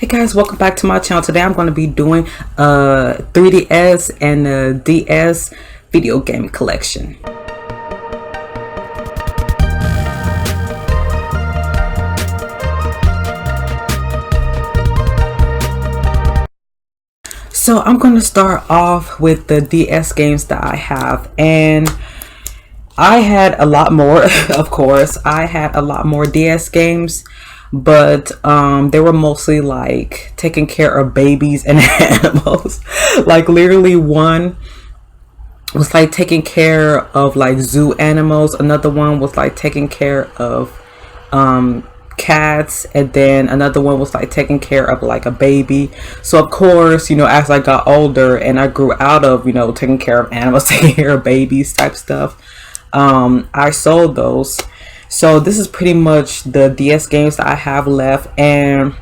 Hey guys, welcome back to my channel. Today I'm going to be doing a 3DS and a DS video game collection. So I'm going to start off with the DS games that I have, and I had a lot more. Of course, I had a lot more DS games, but they were mostly like taking care of babies and animals. Like literally one was like taking care of like zoo animals, another one was like taking care of cats, and then another one was like taking care of like a baby. So of course, you know, as I got older and I grew out of, you know, taking care of animals, taking care of babies type stuff, I sold those. So this is pretty much the DS games that I have left, and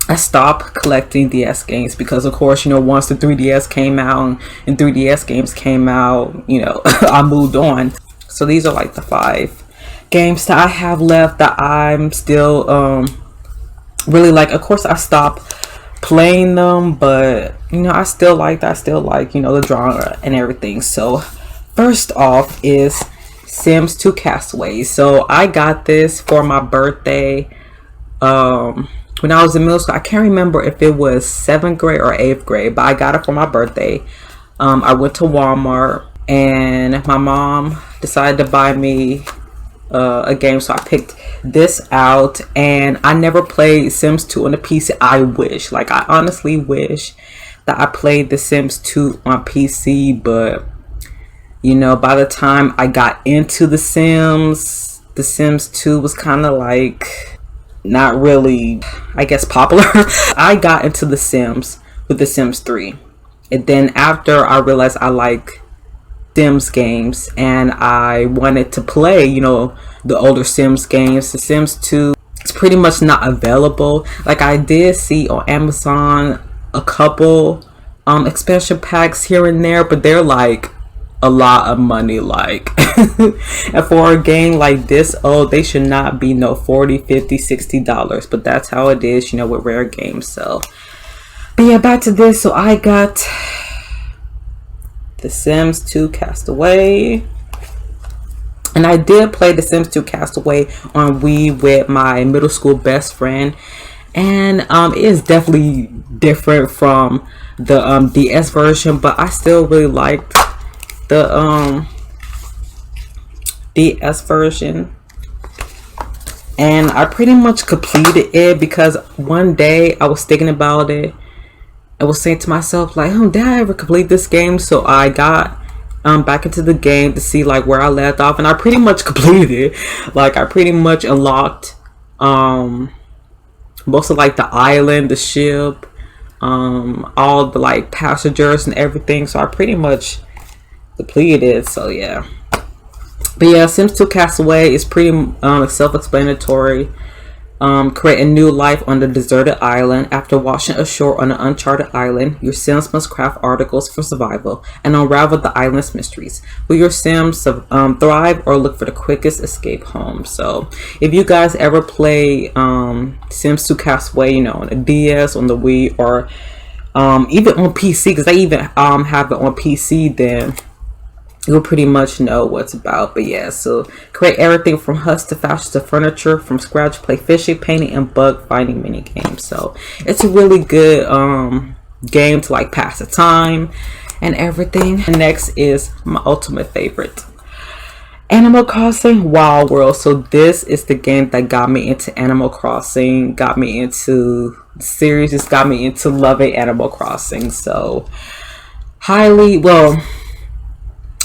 I stopped collecting DS games because of course, you know, once the 3DS came out and 3DS games came out, you know, I moved on. So these are like the 5 games that I have left that I'm still really like. Of course I stopped playing them, but you know, I still like, you know, the genre and everything. So first off is Sims 2 Castaways. So I got this for my birthday when I was in middle school. I can't remember if it was 7th grade or 8th grade, but I got it for my birthday. I went to Walmart and my mom decided to buy me a game, so I picked this out, and I never played Sims 2 on the PC. I wish, like I honestly wish that I played the Sims 2 on PC, but you know, by the time I got into the Sims 2 was kind of like not really, I guess, popular. I got into the Sims with the Sims 3, and then after I realized I like Sims games and I wanted to play, you know, the older Sims games, the Sims 2 it's pretty much not available. Like I did see on Amazon a couple expansion packs here and there, but they're like a lot of money, like and for a game like this, oh, they should not be no 40, 50, 60 dollars, but that's how it is, you know, with rare games. So but yeah, back to this. So I got the Sims 2 Castaway, and I did play the Sims 2 Castaway on Wii with my middle school best friend, and it is definitely different from the DS version, but I still really liked the DS version, and I pretty much completed it because one day I was thinking about it. I was saying to myself like, oh, did I ever complete this game? So I got back into the game to see like where I left off, and I pretty much completed it. Like I pretty much unlocked most of like the island, the ship, all the like passengers and everything. So I pretty much completed it. So yeah, but yeah, Sims 2 Castaway is pretty self-explanatory. Create a new life on the deserted island. After washing ashore on an uncharted island, your Sims must craft articles for survival and unravel the island's mysteries. Will your Sims thrive or look for the quickest escape home? So if you guys ever play Sims 2 Castaway, you know, on the DS, on the Wii, or even on PC, because I even have it on PC, then you'll pretty much know what's about. But yeah, so create everything from huts to fashion to furniture from scratch. Play fishing, painting, and bug finding mini games. So it's a really good game to like pass the time and everything. And next is my ultimate favorite, Animal Crossing Wild World. So this is the game that got me into Animal Crossing, got me into the series, just got me into loving Animal Crossing. So highly, well,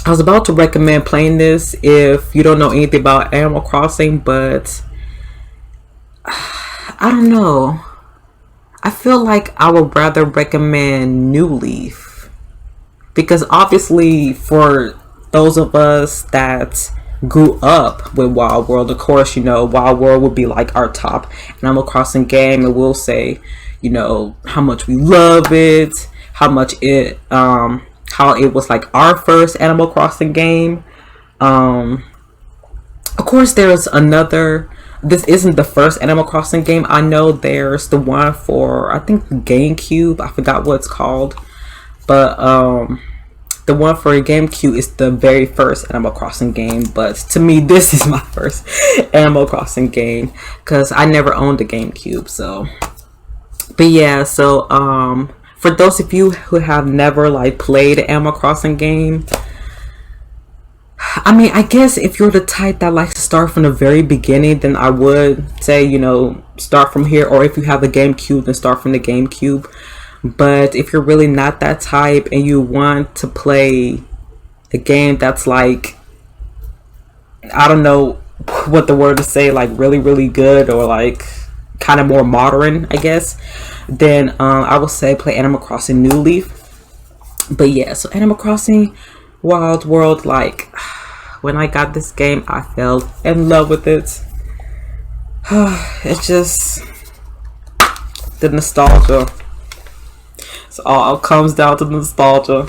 I was about to recommend playing this if you don't know anything about Animal Crossing, but I don't know. I feel like I would rather recommend New Leaf, because obviously for those of us that grew up with Wild World, of course, you know, Wild World would be like our top Animal Crossing game, and we'll say, you know, how much we love it, how much it how it was like our first Animal Crossing game. Of course, there's another this isn't the first Animal Crossing game. I know there's the one for, I think, GameCube. I forgot what it's called, but the one for GameCube is the very first Animal Crossing game. But to me, this is my first Animal Crossing game because I never owned a GameCube. So, but yeah, so for those of you who have never like played an Animal Crossing game, I mean, I guess if you're the type that likes to start from the very beginning, then I would say, you know, start from here. Or if you have a GameCube, then start from the GameCube. But if you're really not that type and you want to play a game that's like, I don't know what the word to say, like really, really good, or like kind of more modern, I guess, then I would say play Animal Crossing New Leaf. But yeah, so Animal Crossing Wild World, like, when I got this game, I fell in love with it. It's just the nostalgia. So all comes down to nostalgia.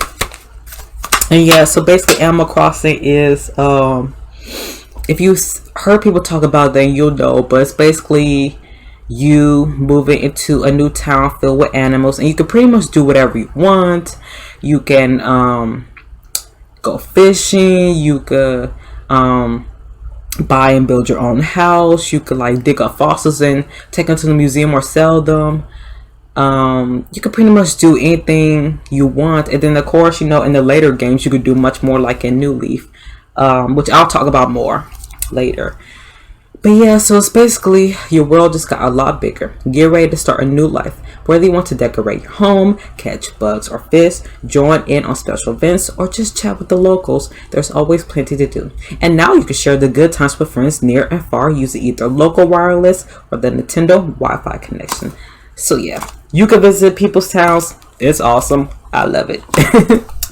And yeah, so basically Animal Crossing is, if you heard people talk about it, then you'll know, but it's basically you moving into a new town filled with animals, and you can pretty much do whatever you want. You can go fishing, you could buy and build your own house, you could like dig up fossils and take them to the museum or sell them. You could pretty much do anything you want. And then of course, you know, in the later games you could do much more, like in New Leaf, which I'll talk about more later. But yeah, so it's basically your world just got a lot bigger. Get ready to start a new life. Whether you want to decorate your home, catch bugs or fish, join in on special events, or just chat with the locals, there's always plenty to do. And now you can share the good times with friends near and far using either local wireless or the Nintendo Wi-Fi connection. So yeah, you can visit people's towns. It's awesome. I love it.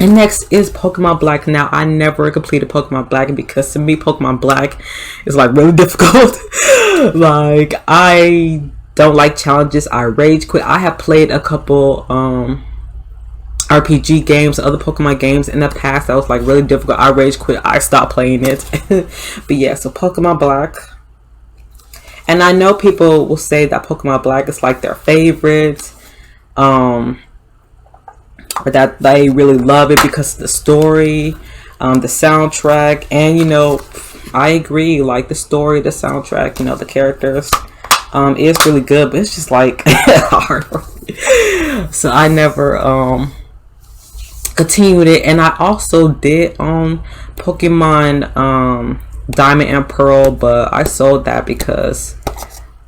And next is Pokemon Black. Now, I never completed Pokemon Black because to me, Pokemon Black is like really difficult. Like, I don't like challenges. I rage quit. I have played a couple RPG games, other Pokemon games in the past that was like really difficult. I rage quit. I stopped playing it. But yeah, so Pokemon Black. And I know people will say that Pokemon Black is like their favorite. Or that they really love it because of the story, the soundtrack, and you know, I agree, like the story, the soundtrack, you know, the characters is really good, but it's just like hard for me. So I never continued it. And I also did Pokemon Diamond and Pearl, but I sold that because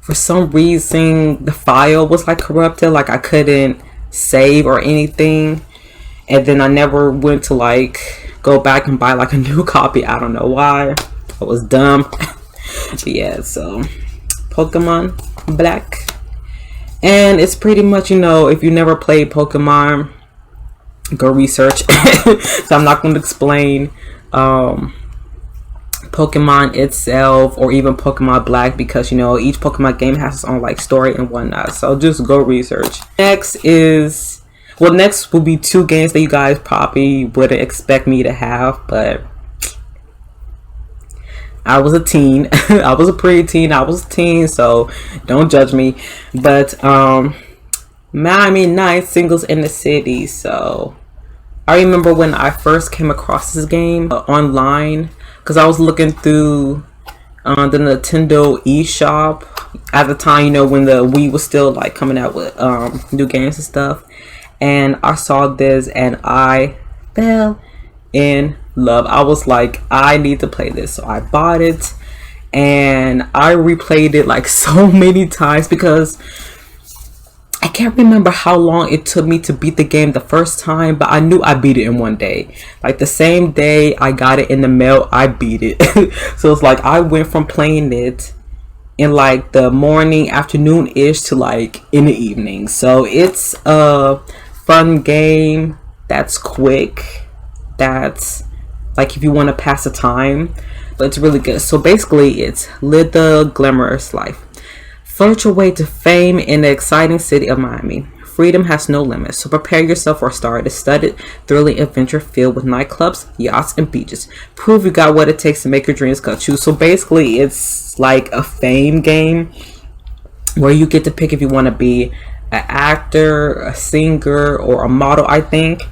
for some reason the file was like corrupted, like I couldn't save or anything, and then I never went to like go back and buy like a new copy. I don't know why. I was dumb. But yeah, so Pokemon Black, and it's pretty much, you know, if you never played Pokemon, go research. So I'm not going to explain Pokemon itself or even Pokemon Black because, you know, each Pokemon game has its own like story and whatnot, so just go research. Next will be two games that you guys probably wouldn't expect me to have, but I was a teen. I was a preteen. I was a teen, so don't judge me. But Miami Nights Singles in the City. So I remember when I first came across this game online, because I was looking through the Nintendo eShop at the time, you know, when the Wii was still like coming out with new games and stuff, and I saw this and I fell in love. I was like, I need to play this, so I bought it and I replayed it like so many times because I can't remember how long it took me to beat the game the first time, but I knew I beat it in one day. Like the same day I got it in the mail, I beat it. So it's like I went from playing it in like the morning, afternoon-ish to like in the evening. So it's a fun game that's quick, that's like if you want to pass the time, but it's really good. So basically it's live the glamorous life. Flirt your way to fame in the exciting city of Miami. Freedom has no limits, so prepare yourself for a star. It is studded, thrilling adventure filled with nightclubs, yachts, and beaches. Prove you got what it takes to make your dreams come true. So basically, it's like a fame game where you get to pick if you want to be an actor, a singer, or a model, I think.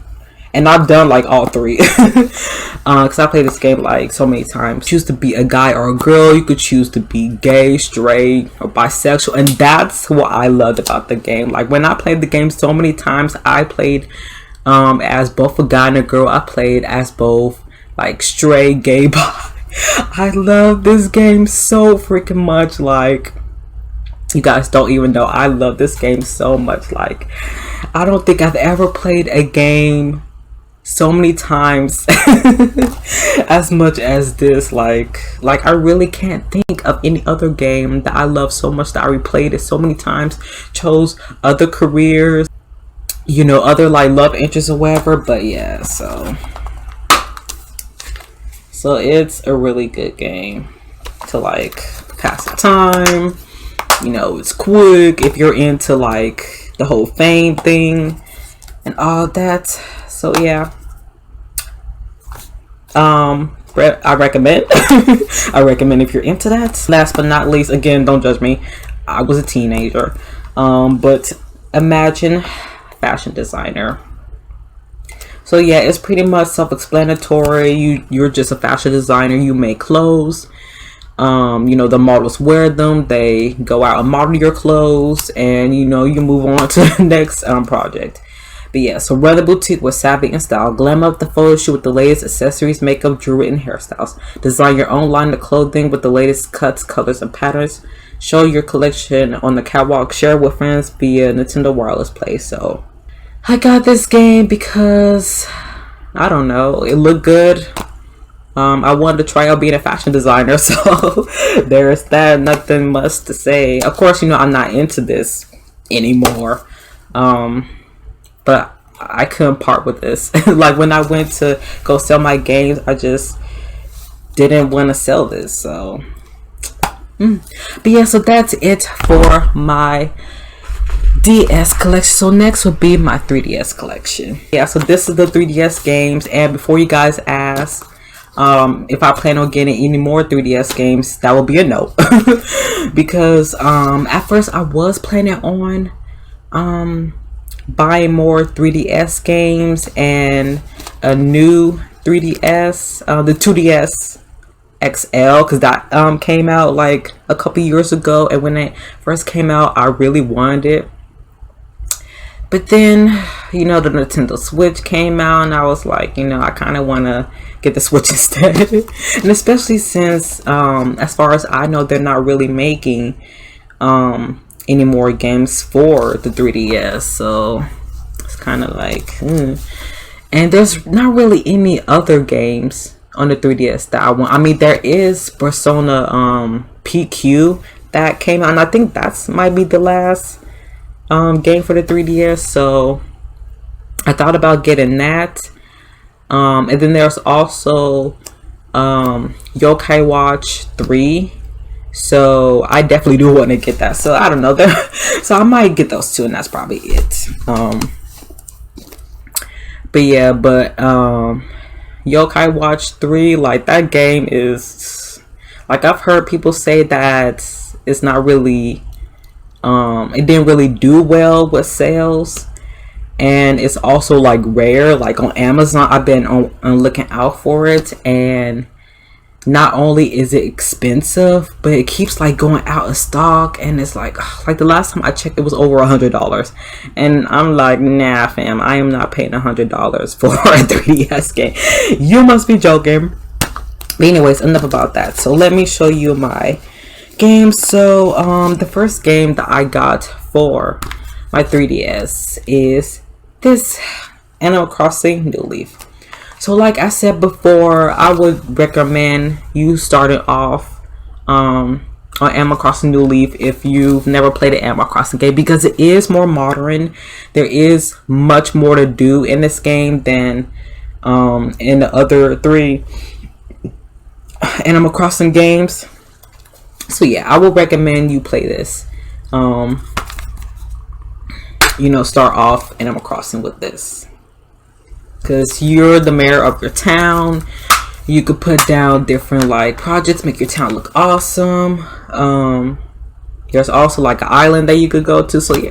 And I've done like all three because I played this game like so many times. Choose to be a guy or a girl. You could choose to be gay, straight, or bisexual, and that's what I loved about the game. Like when I played the game so many times, I played as both a guy and a girl. I played as both like straight, gay, bi. I love this game so freaking much. Like, you guys don't even know, I love this game so much. Like, I don't think I've ever played a game so many times as much as this. Like I really can't think of any other game that I love so much that I replayed it so many times, chose other careers, you know, other like love interests or whatever. But yeah, so it's a really good game to like pass the time. You know, it's quick if you're into like the whole fame thing and all that. So yeah, I recommend I recommend if you're into that. Last but not least, again, don't judge me, I was a teenager, but imagine fashion designer. So yeah, it's pretty much self-explanatory. You're just a fashion designer. You make clothes. You know, the models wear them, they go out and model your clothes, and you know, you move on to the next project. But yeah, so run the boutique with savvy and style. Glam up the photo shoot with the latest accessories, makeup, jewelry, and hairstyles. Design your own line of clothing with the latest cuts, colors, and patterns. Show your collection on the catwalk. Share with friends via Nintendo Wireless Play. So I got this game because I don't know, it looked good. I wanted to try out being a fashion designer, so there's that. Nothing much to say. Of course, you know, I'm not into this anymore, but I couldn't part with this. Like when I went to go sell my games, I just didn't want to sell this. So but yeah, so that's it for my DS collection. So next would be my 3DS collection. Yeah, so this is the 3DS games, and before you guys ask if I plan on getting any more 3DS games, that will be a no. Because at first I was planning on buying more 3DS games and a new 3DS, the 2DS XL, because that came out like a couple years ago, and when it first came out I really wanted it. But then, you know, the Nintendo Switch came out, and I was like, you know, I kind of want to get the Switch instead. And especially since, as far as I know, they're not really making any more games for the 3DS. So it's kind of like, And there's not really any other games on the 3DS that I want. I mean, there is Persona PQ that came out, and I think that's might be the last game for the 3DS. So I thought about getting that, and then there's also Yokai Watch 3, so I definitely do want to get that. So I don't know, so I might get those two, and that's probably it. But yeah, but Yokai Watch 3, like that game is, like, I've heard people say that it's not really it didn't really do well with sales, and it's also like rare. Like on Amazon, I've been on looking out for it, and not only is it expensive, but it keeps like going out of stock, and it's like the last time I checked, it was over $100, and I'm like, nah fam, I am not paying $100 for a 3DS game. You must be joking. But anyways, enough about that. So let me show you my games. So the first game that I got for my 3DS is this Animal Crossing New Leaf. So like I said before, I would recommend you starting off on Animal Crossing New Leaf if you've never played an Animal Crossing game, because it is more modern. There is much more to do in this game than in the other 3 Animal Crossing games. So yeah, I would recommend you play this. start off Animal Crossing with this, because you're the mayor of your town. You could put down different like projects, make your town look awesome. There's also like an island that you could go to. So yeah,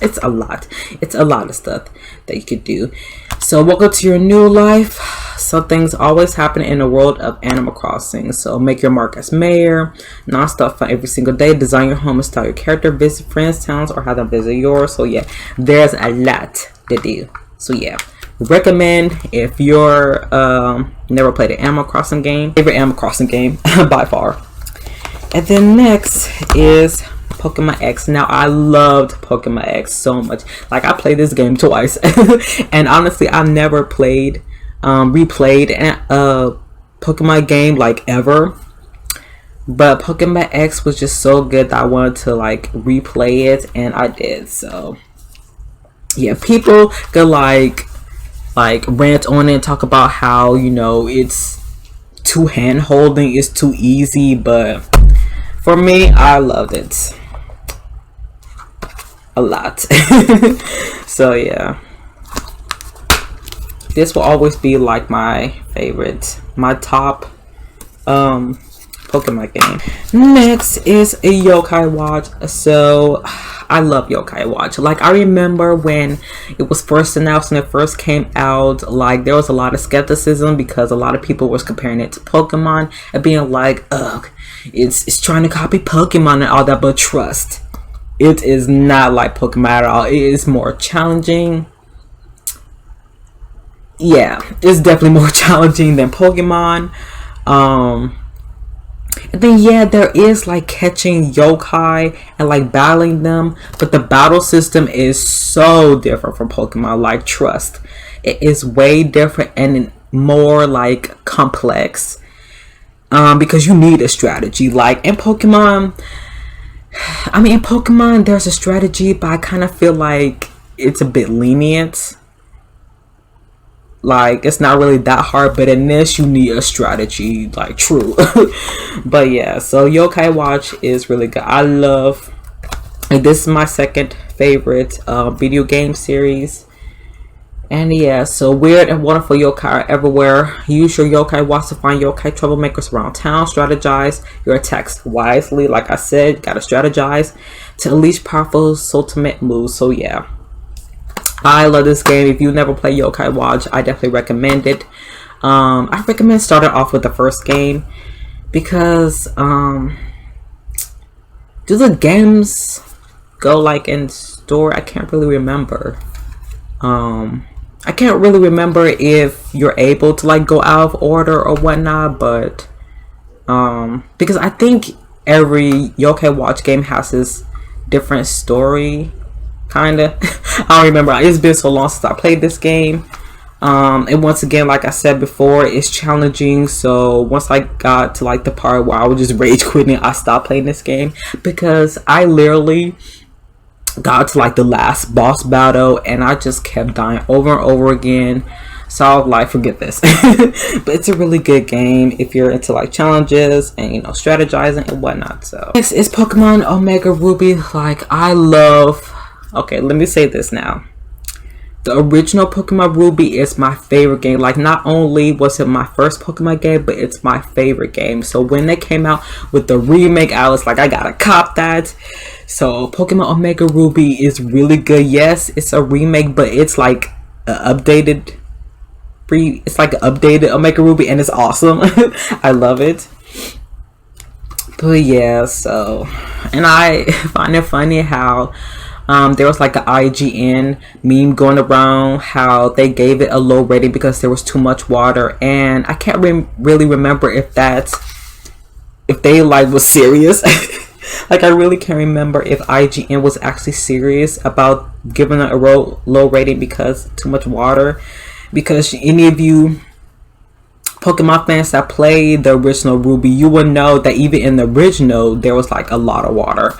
it's a lot. It's a lot of stuff that you could do. So welcome to your new life. So things always happen in the world of Animal Crossing. So make your mark as mayor. Non-stop fun every single day. Design your home and style your character. Visit friends' towns or have them visit yours. So yeah, there's a lot to do. So yeah, recommend if you're never played an Animal Crossing game. Favorite Animal Crossing game by far. And then next is Pokemon X. Now I loved Pokemon X so much. Like I played this game twice, and honestly, I've never replayed a Pokemon game like ever. But Pokemon X was just so good that I wanted to like replay it, and I did. So yeah, people could like rant on it and talk about how it's too hand holding, it's too easy, but for me, I loved it a lot. So yeah, this will always be like my favorite, my top Pokemon game. Next is a Yokai Watch. So I love Yokai Watch. Like I remember when it was first announced and it first came out, like there was a lot of skepticism because a lot of people was comparing it to Pokemon and being like, ugh, it's trying to copy Pokemon and all that, but trust, it is not like Pokemon at all. It is more challenging. Yeah, it's definitely more challenging than Pokemon. And then yeah, there is like catching yokai and like battling them, but the battle system is so different from Pokemon. Like trust, it is way different and more like complex, because you need a strategy. Like in Pokemon, in Pokemon there's a strategy, but I kind of feel like it's a bit lenient. Like it's not really that hard, but in this you need a strategy, like true. But yeah, so Yokai Watch is really good. I love, like, this is my second favorite video game series. And yeah, so weird and wonderful yokai are everywhere. Use your Yokai Watch to find yokai troublemakers around town. Strategize your attacks wisely. Like I said, gotta strategize to unleash powerful ultimate moves. So yeah, I love this game. If you never play Yokai Watch, I definitely recommend it. I recommend starting off with the first game because do the games go like in store? I can't really remember. I can't really remember if you're able to like go out of order or whatnot, but because I think every Yokai Watch game has this different story. Kinda. I don't remember. It's been so long since I played this game. And once again, like I said before, it's challenging. So once I got to like the part where I was just rage quitting, I stopped playing this game because I literally got to like the last boss battle and I just kept dying over and over again. So I was like, forget this. But it's a really good game if you're into like challenges and strategizing and whatnot. So next is Pokemon Omega Ruby. Like I love, okay, let me say this now. The original Pokemon Ruby is my favorite game. Like not only was it my first Pokemon game, but it's my favorite game. So when they came out with the remake, I was like, I gotta cop that. So Pokemon Omega Ruby is really good. Yes, it's a remake, but it's like an updated Omega Ruby, and it's awesome. I love it. But yeah, so, and I find it funny how there was like an IGN meme going around how they gave it a low rating because there was too much water, and I can't really remember if they like was serious. Like I really can't remember if IGN was actually serious about giving it a low rating because too much water. Because any of you Pokemon fans that played the original Ruby, you will know that even in the original there was like a lot of water.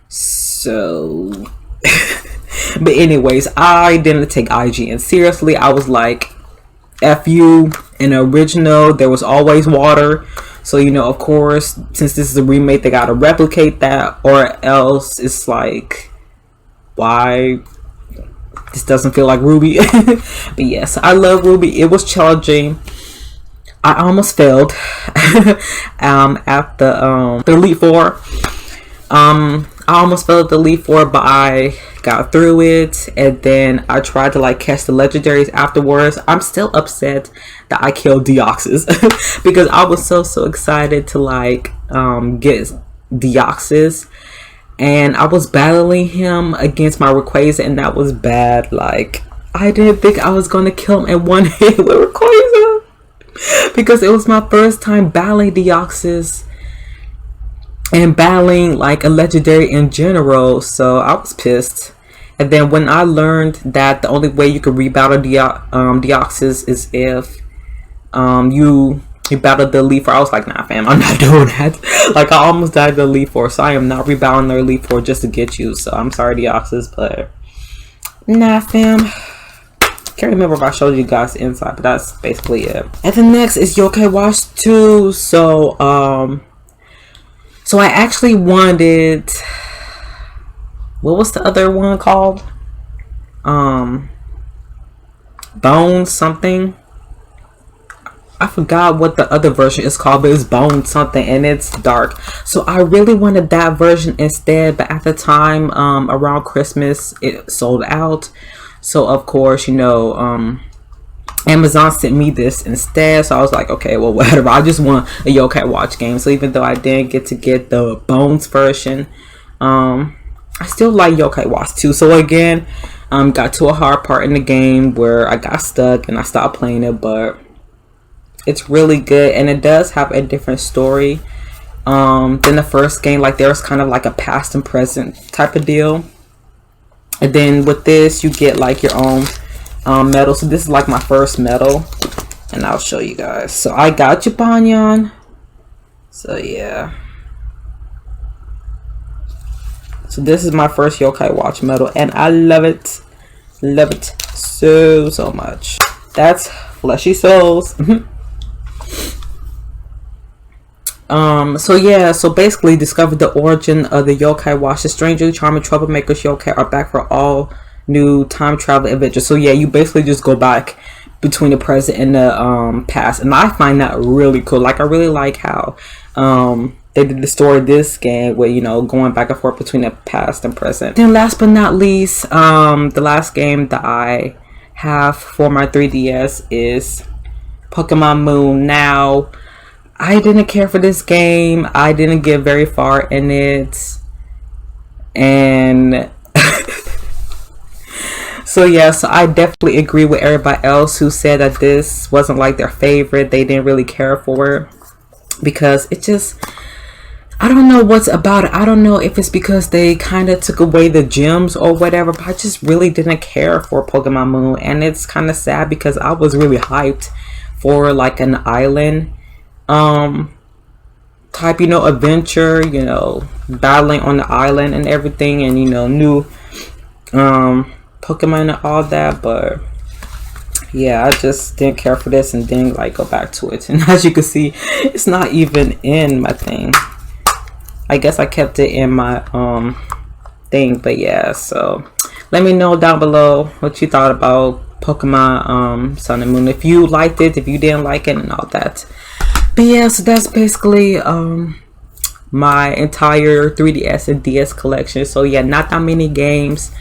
So but anyways, I didn't take IGN seriously. I was like, F you. In the original there was always water, so of course, since this is a remake, they gotta replicate that, or else it's like why this doesn't feel like Ruby. But yes, I love Ruby. It was challenging. I almost failed at the Elite Four. I almost failed at the Elite Four, but I got through it, and then I tried to like catch the legendaries afterwards. I'm still upset that I killed Deoxys because I was so excited to like get Deoxys, and I was battling him against my Rayquaza, and that was bad. Like, I didn't think I was gonna kill him in one hit with Rayquaza because it was my first time battling Deoxys and battling like a legendary in general, so I was pissed. And then when I learned that the only way you can rebattle Deoxys is if you battle the Elite Four, I was like, nah fam, I'm not doing that. Like, I almost died to the Elite Four, so I am not rebattling the Elite Four just to get you. So I'm sorry Deoxys, but nah fam. Can't remember if I showed you guys the inside, but that's basically it. And the next is Yokai Watch 2. So I actually wanted, what was the other one called? Bones something. I forgot what the other version is called, but it's Bone something, and it's dark. So I really wanted that version instead, but at the time, around Christmas, it sold out. So of course, you know, Amazon sent me this instead, so I was like, okay, well, whatever. I just want a Yokai Watch game. So even though I didn't get to get the Bones version, I still like Yokai Watch 2. So again, got to a hard part in the game where I got stuck and I stopped playing it, but it's really good, and it does have a different story than the first game. Like, there's kind of like a past and present type of deal, and then with this you get like your own medal. So this is like my first medal, and I'll show you guys. So I got Japanyan. So yeah, so this is my first Yokai Watch medal, and I love it so much. That's Fleshy Souls. So yeah, so basically discovered the origin of the Yokai Watch. The strangely charming troublemakers yokai are back for all new time travel adventures. So yeah, you basically just go back between the present and the past, and I find that really cool. Like, I really like how they did the story of this game where, you know, going back and forth between the past and present. Then last but not least, the last game that I have for my 3DS is Pokemon Moon. Now, I didn't care for this game. I didn't get very far in it, and so yeah, so I definitely agree with everybody else who said that this wasn't like their favorite. They didn't really care for it because it just, I don't know what's about it. I don't know if it's because they kind of took away the gems or whatever, but I just really didn't care for Pokemon Moon, and it's kind of sad because I was really hyped for like an island type, you know, adventure, you know, battling on the island and everything, and, you know, new Pokemon and all that. But yeah, I just didn't care for this and didn't like go back to it. And as you can see, it's not even in my thing. I guess I kept it in my thing. But yeah, so let me know down below what you thought about Pokemon Sun and Moon, if you liked it, if you didn't like it, and all that. But yeah, so that's basically my entire 3DS and DS collection. So yeah, not that many games.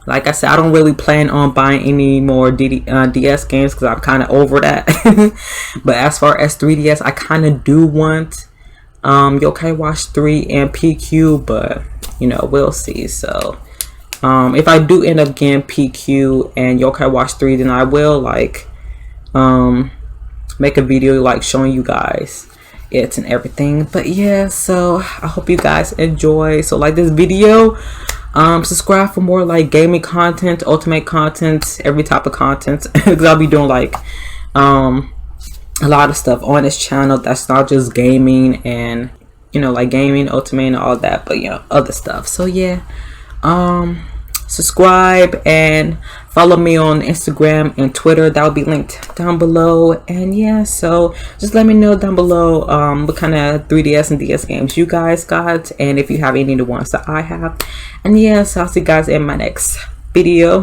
Like I said, I don't really plan on buying any more DS games because I'm kind of over that. But as far as 3DS, I kind of do want Yokai Watch 3 and PQ, but you know, we'll see. So if I do end up getting PQ and Yokai Watch 3, then I will like make a video like showing you guys it and everything. But yeah, so I hope you guys enjoy. So like this video, subscribe for more like gaming content, ultimate content, every type of content, because I'll be doing like a lot of stuff on this channel that's not just gaming, and you know, like gaming, ultimate and all that, but you know, other stuff. So yeah, subscribe, and follow me on Instagram and Twitter. That will be linked down below. And yeah, so just let me know down below what kind of 3DS and DS games you guys got, and if you have any of the ones that I have. And yeah, so I'll see you guys in my next video.